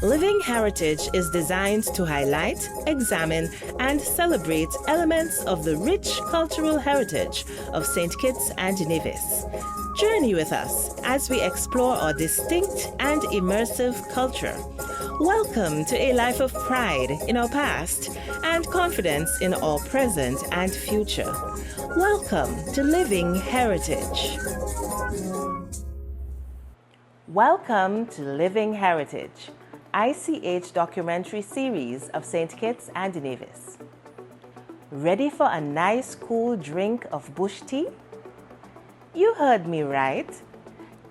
Living Heritage is designed to highlight, examine, and celebrate elements of the rich cultural heritage of St. Kitts and Nevis. Journey with us as we explore our distinct and immersive culture. Welcome to a life of pride in our past and confidence in our present and future. Welcome to Living Heritage. Welcome to Living Heritage, ICH documentary series of St. Kitts and Nevis. Ready for a nice cool drink of bush tea? You heard me right.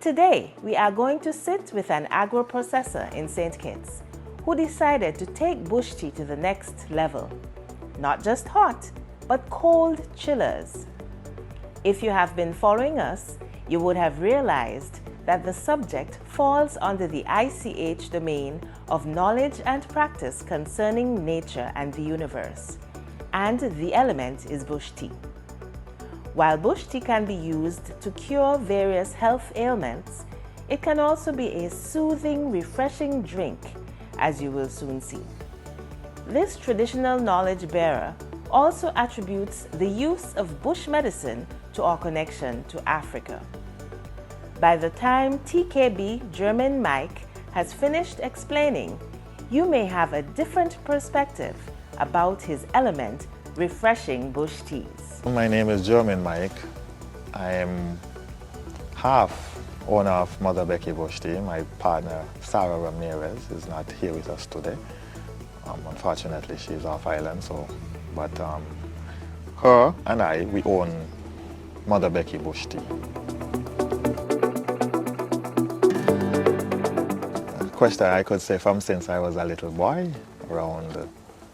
Today, we are going to sit with an agro-processor in St. Kitts who decided to take bush tea to the next level. Not just hot, but cold chillers. If you have been following us, you would have realized that the subject falls under the ICH domain of knowledge and practice concerning nature and the universe, and the element is bush tea. While bush tea can be used to cure various health ailments, it can also be a soothing, refreshing drink, as you will soon see. This traditional knowledge bearer also attributes the use of bush medicine to our connection to Africa. By the time TKB Jermine has finished explaining, you may have a different perspective about his element, refreshing bush teas. My name is Jermine. I am half owner of Mother Becky Bush Tea. My partner, Sarah Ramirez, is not here with us today. Unfortunately, she's off island, but her and I, we own Mother Becky Bush Tea. Question I could say from since I was a little boy, around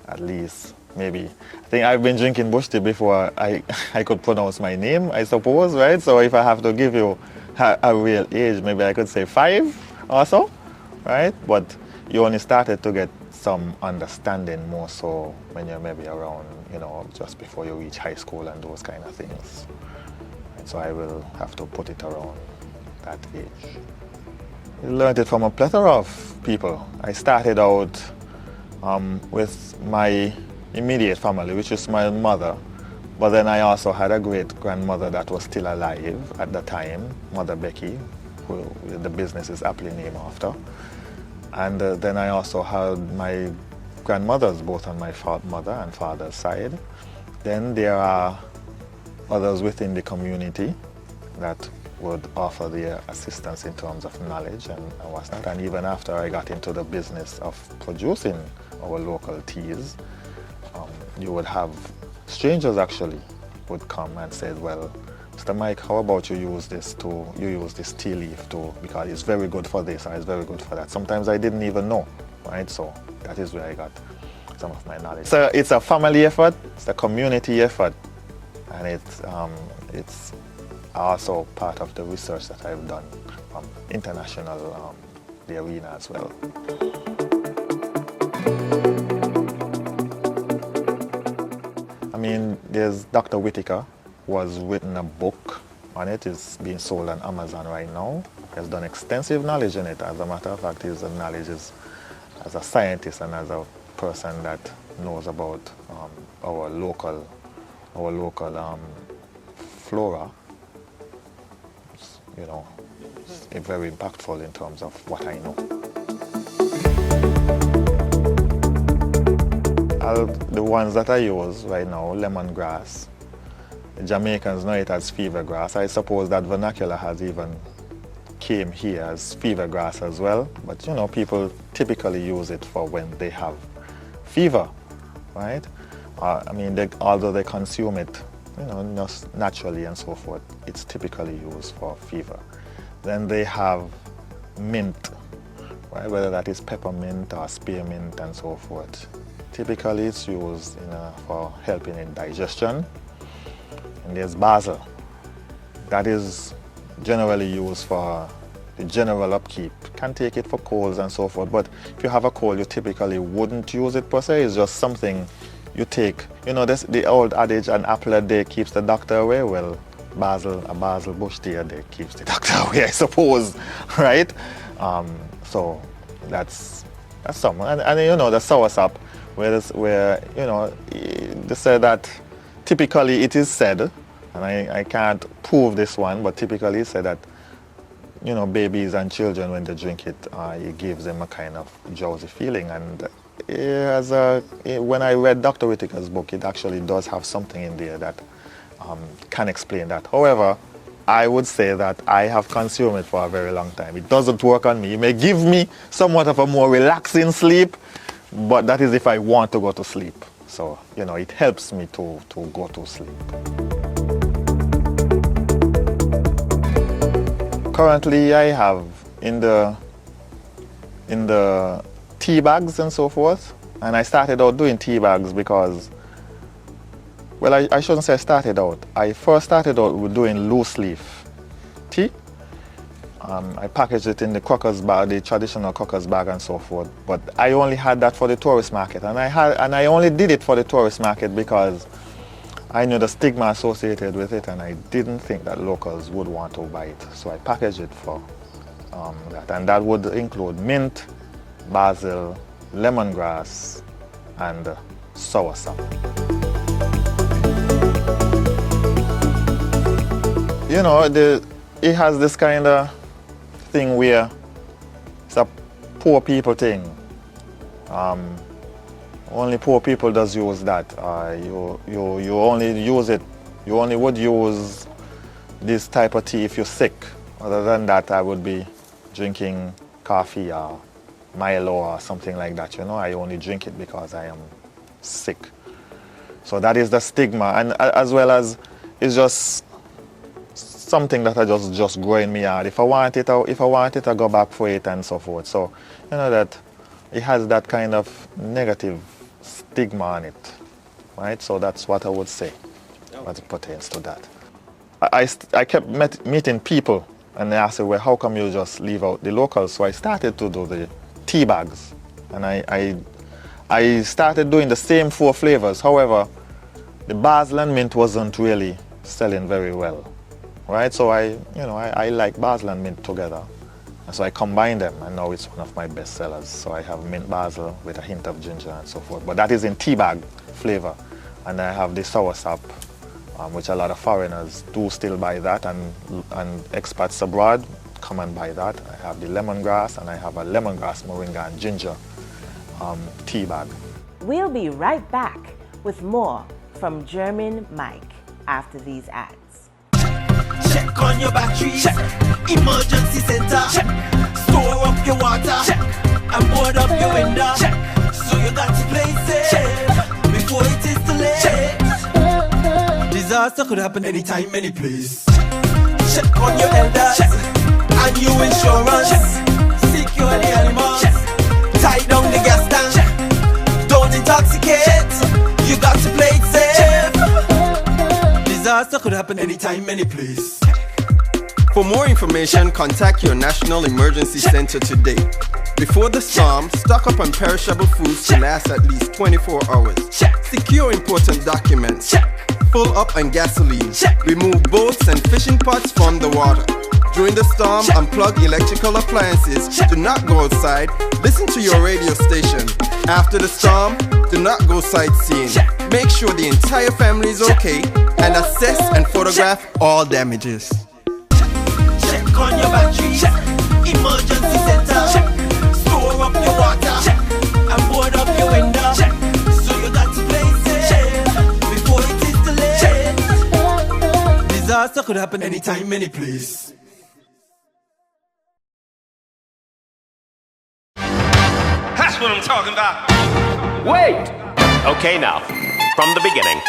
at least maybe, I think I've been drinking bush tea before I could pronounce my name, I suppose, right? So if I have to give you a real age, maybe I could say 5 or so, right? But you only started to get some understanding more so when you're maybe around, just before you reach high school and those kind of things. And so I will have to put it around that age. I learned it from a plethora of people. I started out with my immediate family, which is my mother, but then I also had a great-grandmother that was still alive at the time, Mother Becky, who the business is aptly named after. And then I also had my grandmothers, both on my mother and father's side. Then there are others within the community that would offer their assistance in terms of knowledge and what's not. And even after I got into the business of producing our local teas, you would have strangers actually would come and say, well, Mr. Mike, how about you use this tea leaf too, because it's very good for this or it's very good for that. Sometimes I didn't even know, right? So that is where I got some of my knowledge. So it's a family effort, it's a community effort, and it's also part of the research that I've done from international the arena as well. I mean, there's Dr. Whitaker, who has written a book on it. It's being sold on Amazon right now. He has done extensive knowledge in it. As a matter of fact, his knowledge is as a scientist and as a person that knows about our local flora. It's very impactful in terms of what I know. The ones that I use right now, lemongrass. The Jamaicans know it as fever grass. I suppose that vernacular has even came here as fever grass as well. But people typically use it for when they have fever, right? Although they consume it, just naturally and so forth, it's typically used for fever. Then they have mint, right? Whether that is peppermint or spearmint and so forth. Typically it's used for helping in digestion. And there's basil. That is generally used for the general upkeep. Can take it for colds and so forth, but if you have a cold, you typically wouldn't use it per se. It's just something you take. The old adage, an apple a day keeps the doctor away. Well, a basil bush tea a day keeps the doctor away, I suppose, right? So that's some. And you know, the soursop, where you know, they say that typically it is said, and I can't prove this one, but typically it's said that, you know, babies and children, when they drink it, it gives them a kind of drowsy feeling. And when I read Dr. Whitaker's book, it actually does have something in there that can explain that. However, I would say that I have consumed it for a very long time. It doesn't work on me. It may give me somewhat of a more relaxing sleep, but that is if I want to go to sleep. So, you know, it helps me to go to sleep. Currently, I have in the tea bags and so forth, and I started out doing tea bags because, well, I shouldn't say I started out. I first started out with doing loose leaf tea. I packaged it in the crackers bag, the traditional crackers bag and so forth. But I only had that for the tourist market, and I only did it for the tourist market because I knew the stigma associated with it, and I didn't think that locals would want to buy it. So I packaged it for that, and that would include mint, basil, lemongrass, and soursop. You know, it has this kind of thing where it's a poor people thing. Only poor people does use that. You only use it. You only would use this type of tea if you're sick. Other than that, I would be drinking coffee or Milo or something like that. You know, I only drink it because I am sick. So that is the stigma, and as well as it's just something that I just grow in me out. If I want it, I go back for it and so forth. So, you know, that it has that kind of negative stigma on it, right? So that's what I would say as it pertains to that. I kept meeting people, and they asked me, well, how come you just leave out the locals? So I started to do the tea bags, and I started doing the same 4 flavors. However, the basil and mint wasn't really selling very well, right? So I like basil and mint together, and so I combined them, and now it's one of my best sellers. So I have mint basil with a hint of ginger and so forth, but that is in tea bag flavor. And I have the soursop, which a lot of foreigners do still buy that, and expats abroad come and buy that. I have the lemongrass, and I have a lemongrass, moringa, and ginger tea bag. We'll be right back with more from Jermine Mike after these ads. Check on your battery. Check. Emergency center. Check. Store up your water. Check. And board up your window. Check. So you got to place it. Check. Before it is too late. Disaster could happen anytime, any place. Check on your elders. Check. And your insurance. Check. Secure the animals. Check. Tie down the gas tank. Check. Don't intoxicate. You got to play it safe. Disaster could happen anytime, any place. For more information, contact your National Emergency Center today. Before the storm, stock up on perishable foods to last at least 24 hours. Secure important documents. Full up on gasoline. Remove boats and fishing pots from the water. During the storm, unplug electrical appliances. Do not go outside. Listen to your radio station. After the storm, do not go sightseeing. Make sure the entire family is okay and assess and photograph all damages. Check on your battery. Check. Emergency center. Check. Store up your water. Check. And board up your window. Check. So you got to place it. Check. Before it is too late. Disaster could happen anytime, any place. That's what I'm talking about. Wait! Okay, now, from the beginning.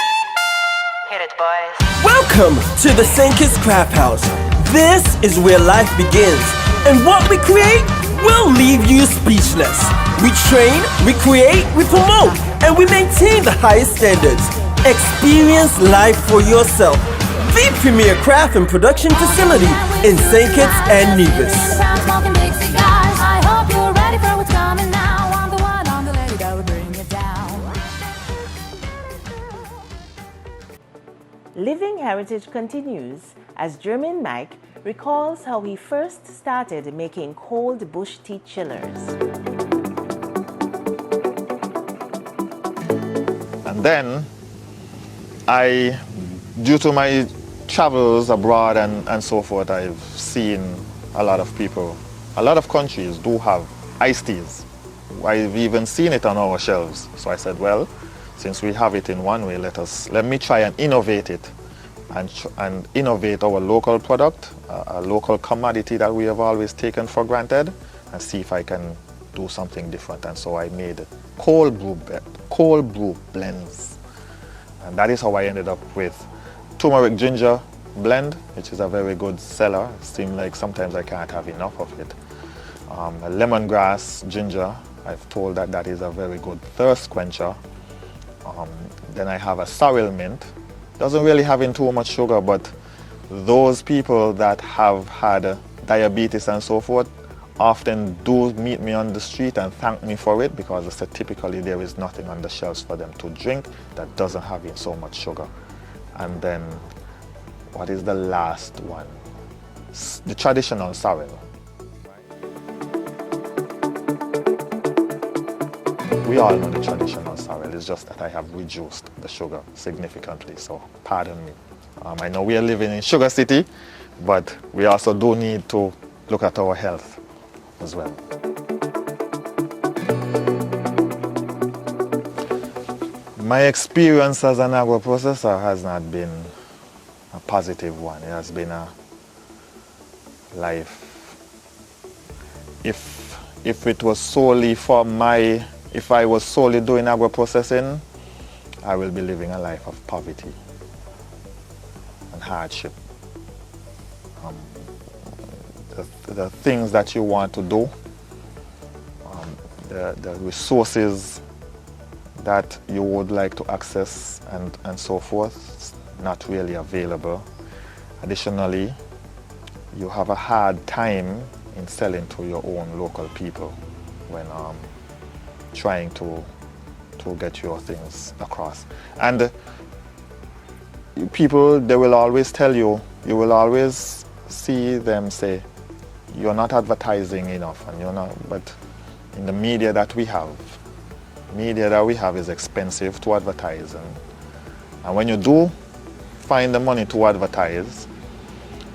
Hit it, boys. Welcome to the Sinkers Craft House. This is where life begins, and what we create will leave you speechless. We train, we create, we promote, and we maintain the highest standards. Experience life for yourself. The premier craft and production facility in St. Kitts and Nevis. I hope you're ready for what's coming now. I'm the one on the lady that will bring it down. Living Heritage continues as Jermine Mike recalls how he first started making cold bush tea chillers. And then due to my travels abroad and so forth, I've seen a lot of people, a lot of countries do have iced teas. I've even seen it on our shelves. So I said, well, since we have it in one way, let me try and innovate it and innovate our local product, a local commodity that we have always taken for granted, and see if I can do something different. And so I made cold brew blends. And that is how I ended up with turmeric ginger blend, which is a very good seller. It seems like sometimes I can't have enough of it. A lemongrass ginger, I've told that is a very good thirst quencher. Then I have a sorrel mint. Doesn't really have in too much sugar, but those people that have had diabetes and so forth often do meet me on the street and thank me for it, because I said typically there is nothing on the shelves for them to drink that doesn't have in so much sugar. And then what is the last one? The traditional sorrel. We all know the traditional sorrel, it's just that I have reduced the sugar significantly, so pardon me. I know we are living in Sugar City, but we also do need to look at our health as well. My experience as an agro-processor has not been a positive one. It has been a life. If it was solely for if I was solely doing agro-processing, I will be living a life of poverty and hardship. The things that you want to do, the resources that you would like to access and so forth, not really available. Additionally, you have a hard time in selling to your own local people when trying to get your things across. And people, they will always tell you, you will always see them say, you're not advertising enough, and you're not, but in the media that we have is expensive to advertise, and when you do find the money to advertise,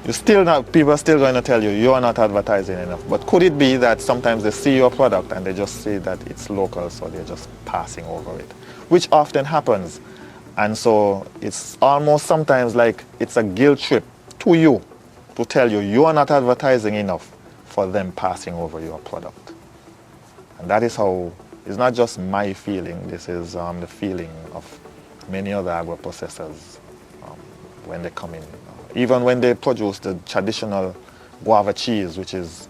people are still going to tell you you're not advertising enough. But could it be that sometimes they see your product and they just say that it's local, so they're just passing over it, which often happens. And so it's almost sometimes like it's a guilt trip to you to tell you you are not advertising enough for them passing over your product. And that is how, it's not just my feeling, this is the feeling of many other agro-processors when they come in. Even when they produce the traditional guava cheese, which is,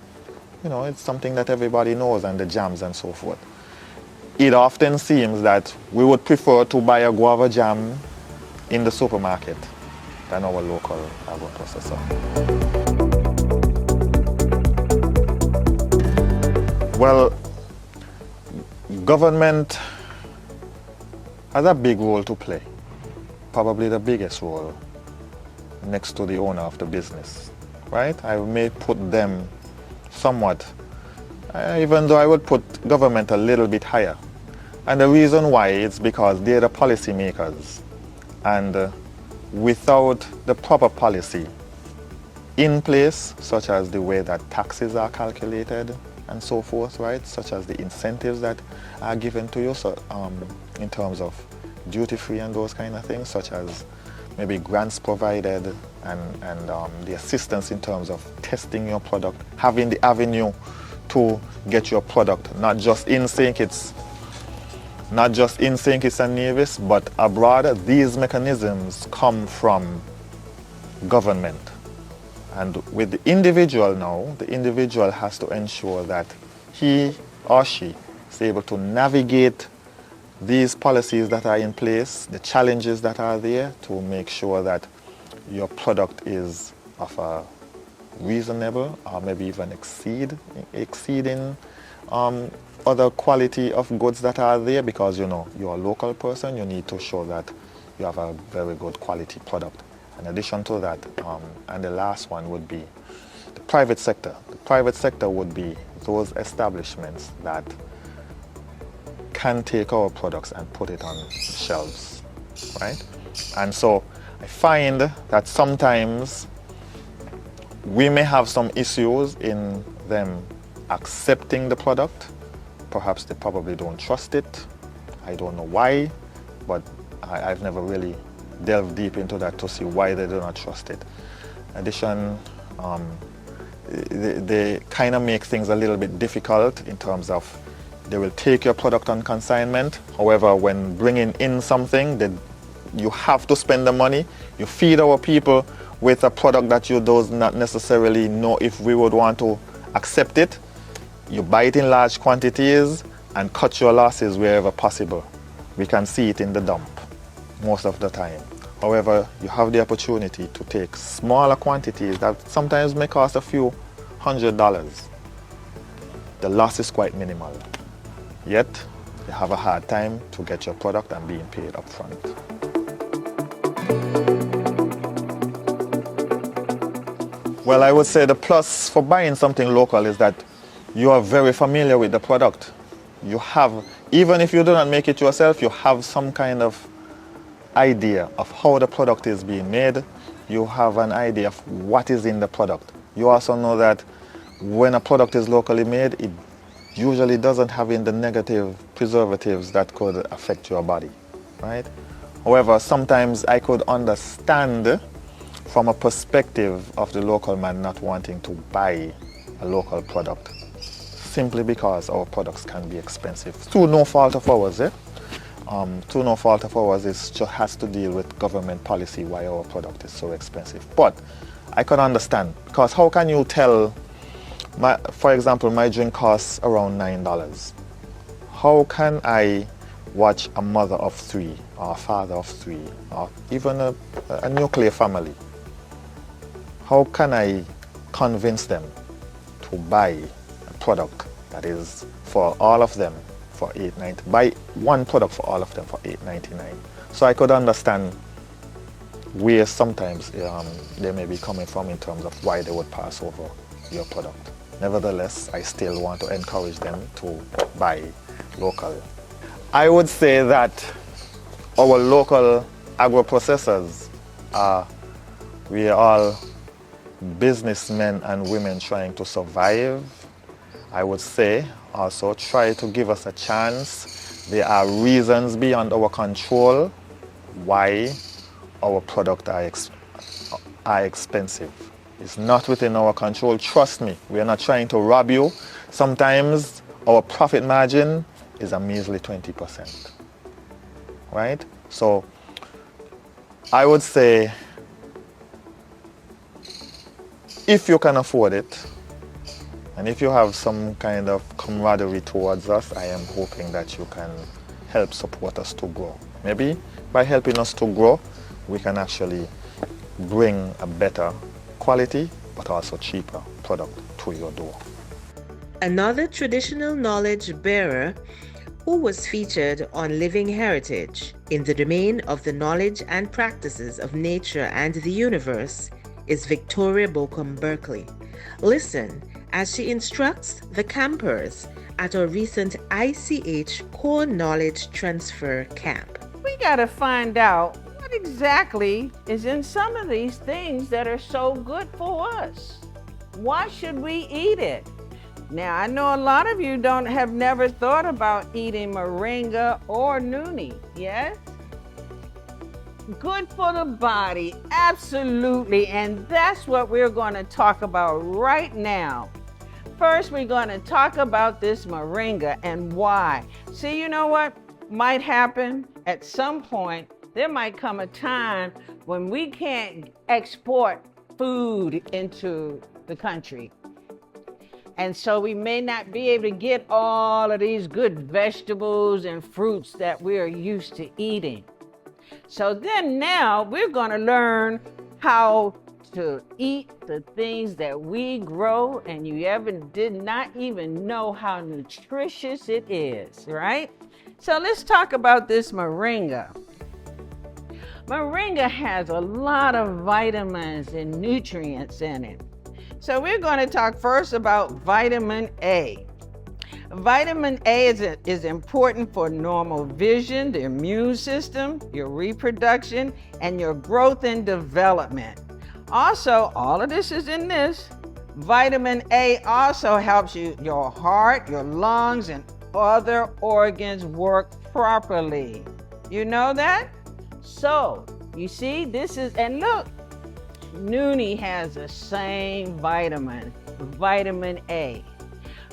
it's something that everybody knows, and the jams and so forth. It often seems that we would prefer to buy a guava jam in the supermarket than our local agro-processor. Well, government has a big role to play, probably the biggest role, next to the owner of the business, right? I may put them somewhat, even though I would put government a little bit higher. And the reason why is because they're the policy makers. And without the proper policy in place, such as the way that taxes are calculated and so forth, right? Such as the incentives that are given to you, so, in terms of duty-free and those kind of things, such as maybe grants provided and the assistance in terms of testing your product, having the avenue to get your product, not just in St. Kitts and Nevis, but abroad. These mechanisms come from government. And with the individual now, the individual has to ensure that he or she is able to navigate these policies that are in place, the challenges that are there, to make sure that your product is of a reasonable or maybe even exceeding other quality of goods that are there, because you're a local person, you need to show that you have a very good quality product. In addition to that, and the last one would be private sector. The private sector would be those establishments that can take our products and put it on shelves, right? And so I find that sometimes we may have some issues in them accepting the product. Perhaps they probably don't trust it. I don't know why, but I've never really delved deep into that to see why they do not trust it. In addition, they kind of make things a little bit difficult in terms of they will take your product on consignment. However, when bringing in something, you have to spend the money. You feed our people with a product that you do not necessarily know if we would want to accept it. You buy it in large quantities and cut your losses wherever possible. We can see it in the dump most of the time. However, you have the opportunity to take smaller quantities that sometimes may cost a few $100s. The loss is quite minimal. Yet, you have a hard time to get your product and being paid up front. Well, I would say the plus for buying something local is that you are very familiar with the product. You have, even if you do not make it yourself, you have some kind of idea of how the product is being made. You have an idea of what is in the product. You also know that when a product is locally made, it usually doesn't have in the negative preservatives that could affect your body, right? However, sometimes I could understand from a perspective of the local man not wanting to buy a local product simply because our products can be expensive. Through no fault of ours, through no fault of ours, it just has to deal with government policy why our product is so expensive. But I can understand, because how can you tell, for example, my drink costs around $9. How can I watch a mother of 3 or a father of 3 or even a nuclear family? How can I convince them to buy a product that is for all of them for $8.99? Buy one product for all of them for $8.99. So I could understand where sometimes they may be coming from in terms of why they would pass over your product. Nevertheless, I still want to encourage them to buy local. I would say that our local agro-processors we are all businessmen and women trying to survive. I would say also try to give us a chance. There are reasons beyond our control why our products are expensive. It's not within our control. Trust me, we are not trying to rob you. Sometimes our profit margin is a measly 20%, right? So I would say if you can afford it, and if you have some kind of camaraderie towards us, I am hoping that you can help support us to grow. Maybe by helping us to grow, we can actually bring a better quality, but also cheaper product to your door. Another traditional knowledge bearer who was featured on Living Heritage in the domain of the knowledge and practices of nature and the universe is Victoria Bocom Berkeley. Listen as she instructs the campers at our recent ICH Core Knowledge Transfer Camp. We gotta find out what exactly is in some of these things that are so good for us. Why should we eat it? Now, I know a lot of you have never thought about eating moringa or noonie, yes? Good for the body, absolutely, and that's what we're going to talk about right now. First, we're going to talk about this moringa and why. See, you know what might happen at some point? There might come a time when we can't export food into the country. And so we may not be able to get all of these good vegetables and fruits that we're used to eating. So then now we're going to learn how to eat the things that we grow and you did not even know how nutritious it is, right? So let's talk about this moringa. Moringa has a lot of vitamins and nutrients in it. So we're going to talk first about vitamin A. Vitamin A is important for normal vision, the immune system, your reproduction, and your growth and development. Also, all of this is in this. Vitamin A also helps your heart, your lungs, and other organs work properly. You know that? So, you see, this is, and look, Noonie has the same vitamin A.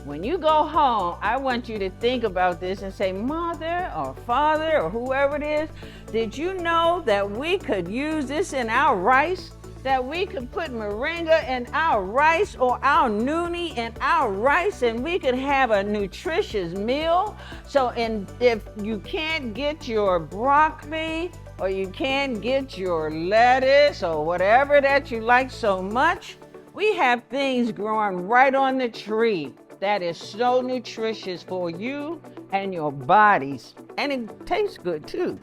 When you go home, I want you to think about this and say, Mother or Father or whoever it is, did you know that we could use this in our rice? That we could put moringa in our rice or our Noonie in our rice and we could have a nutritious meal? So if you can't get your broccoli or you can't get your lettuce or whatever that you like so much, we have things growing right on the tree that is so nutritious for you and your bodies, and it tastes good too.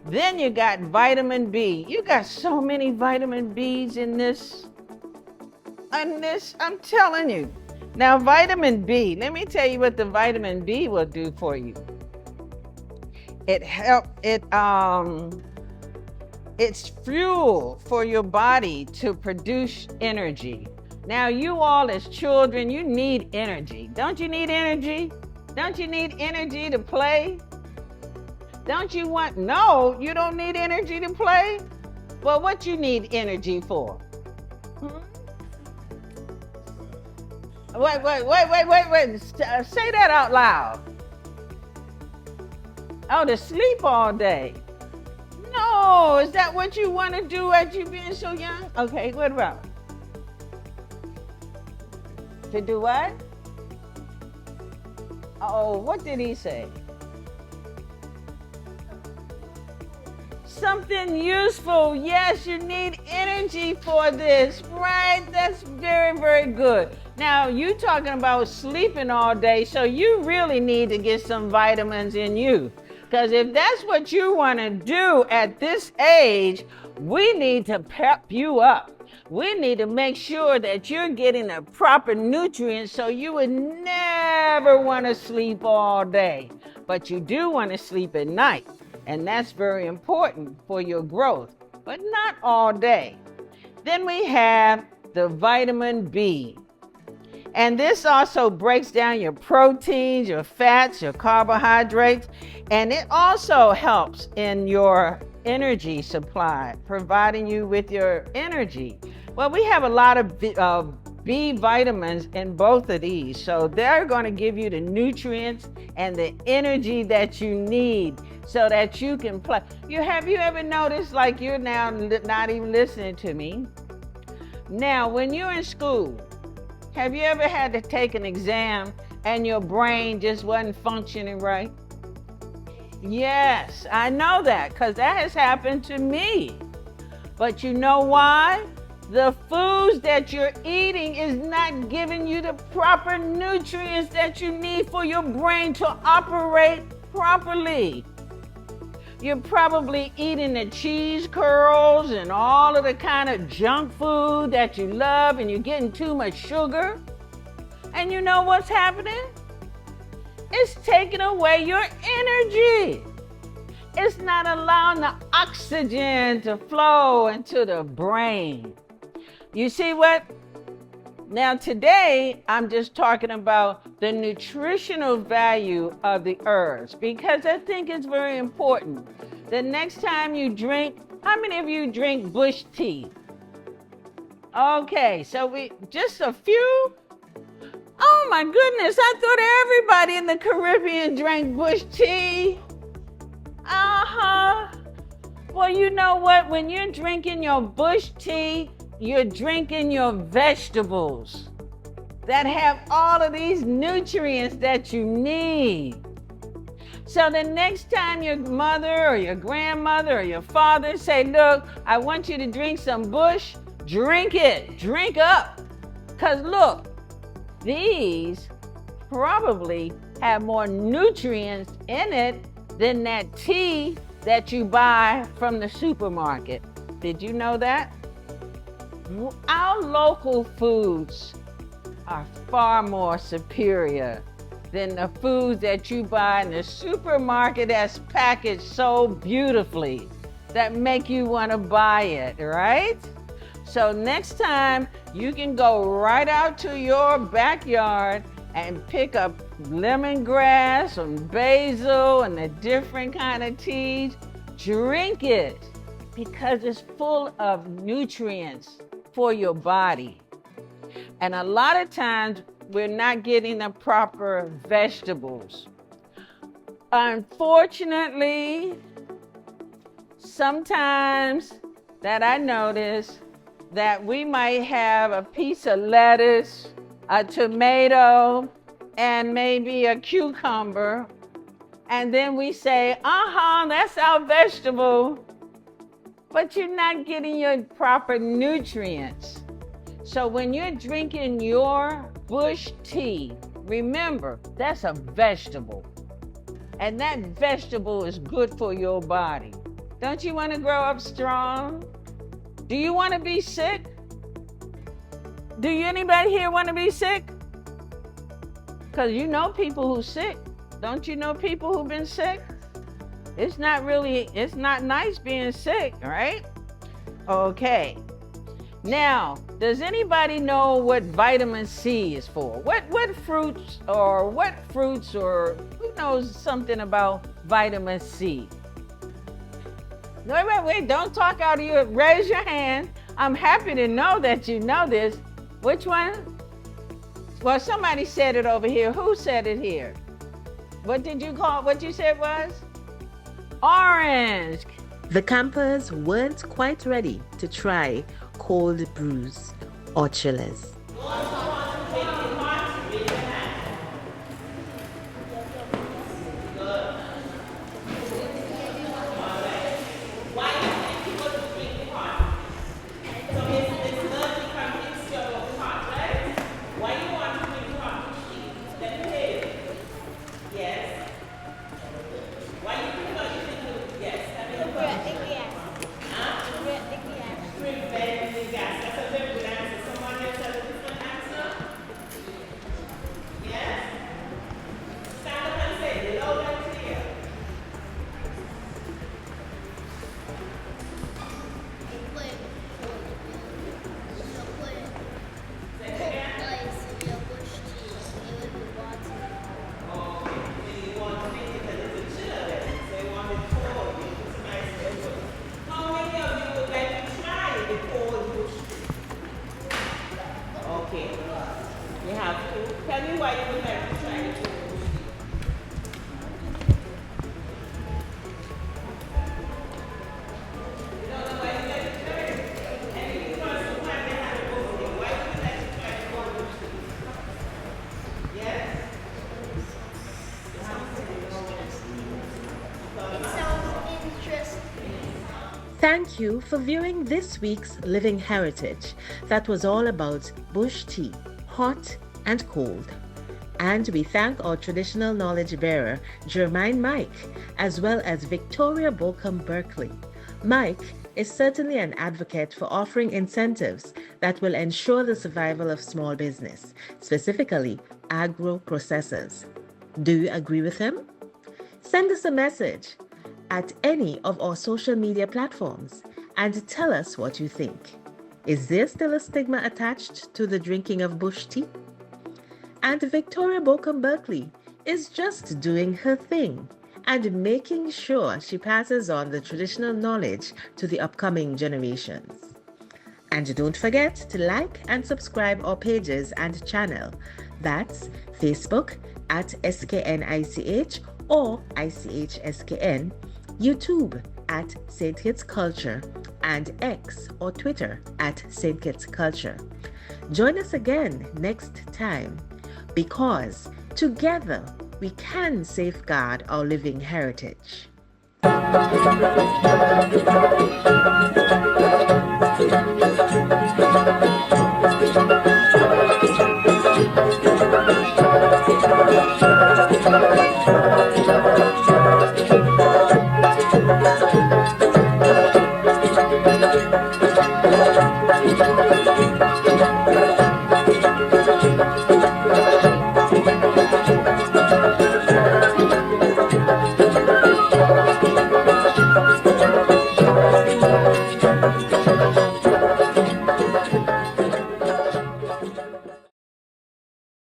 Then you got vitamin B. You got so many vitamin B's in this. I'm telling you. Now, vitamin B, let me tell you what the vitamin B will do for you. It's fuel for your body to produce energy. Now, you all as children, you need energy. Don't you need energy? Don't you need energy to play? Don't you want, no, you don't need energy to play? Well, what you need energy for? Wait. Say that out loud. Oh, to sleep all day. No, is that what you want to do as you being so young? Okay, what about? To do what? Oh, what did he say? Something useful. Yes, you need energy for this, right? That's very, very good. Now, you talking about sleeping all day, so you really need to get some vitamins in you. Because if that's what you want to do at this age, we need to pep you up. We need to make sure that you're getting the proper nutrients so you would never want to sleep all day. But you do want to sleep at night. And that's very important for your growth, but not all day. Then we have the vitamin B. And this also breaks down your proteins, your fats, your carbohydrates, and it also helps in your energy supply, providing you with your energy. Well, we have a lot of B vitamins in both of these, so they're going to give you the nutrients and the energy that you need so that you can play. Have you ever noticed, like, you're now not even listening to me? Now, when you're in school, have you ever had to take an exam and your brain just wasn't functioning right? Yes, I know that because that has happened to me. But you know why? The foods that you're eating is not giving you the proper nutrients that you need for your brain to operate properly. You're probably eating the cheese curls and all of the kind of junk food that you love, and you're getting too much sugar. And you know what's happening? It's taking away your energy. It's not allowing the oxygen to flow into the brain. You see what? Now today, I'm just talking about the nutritional value of the herbs because I think it's very important. The next time you drink, how many of you drink bush tea? Okay, so just a few? Oh my goodness, I thought everybody in the Caribbean drank bush tea. Well, you know what? When you're drinking your bush tea, you're drinking your vegetables that have all of these nutrients that you need. So the next time your mother or your grandmother or your father say, look, I want you to drink some bush, drink it, drink up. Because look, these probably have more nutrients in it than that tea that you buy from the supermarket. Did you know that? Our local foods are far more superior than the foods that you buy in the supermarket that's packaged so beautifully that make you want to buy it, right? So next time you can go right out to your backyard and pick up lemongrass and basil and the different kind of teas. Drink it because it's full of nutrients for your body. And a lot of times we're not getting the proper vegetables. Unfortunately, sometimes that I notice that we might have a piece of lettuce, a tomato, and maybe a cucumber. And then we say, that's our vegetable. But you're not getting your proper nutrients. So when you're drinking your bush tea, remember, that's a vegetable. And that vegetable is good for your body. Don't you want to grow up strong? Do you want to be sick? Do anybody here want to be sick? Because you know people who's sick. Don't you know people who've been sick? It's not nice being sick, right? Okay. Now, does anybody know what vitamin C is for? What fruits or who knows something about vitamin C? Wait, don't talk out of your, raise your hand. I'm happy to know that you know this. Which one? Well, somebody said it over here. Who said it here? What did you call, what you said was? Orange. The campers weren't quite ready to try cold brews or chillers. Thank you for viewing this week's Living Heritage that was all about bush tea, hot and cold. And we thank our traditional knowledge bearer, Jermine Mike, as well as Victoria Bolcom Berkeley. Mike is certainly an advocate for offering incentives that will ensure the survival of small business, specifically agro-processors. Do you agree with him? Send us a message at any of our social media platforms and tell us what you think. Is there still a stigma attached to the drinking of bush tea? And Victoria Bolcom Berkeley is just doing her thing and making sure she passes on the traditional knowledge to the upcoming generations. And don't forget to like and subscribe our pages and channel. That's Facebook at SKNICH or ICHSKN, YouTube at St. Kitts Culture, and X or Twitter at St. Kitts Culture. Join us again next time, because together we can safeguard our living heritage.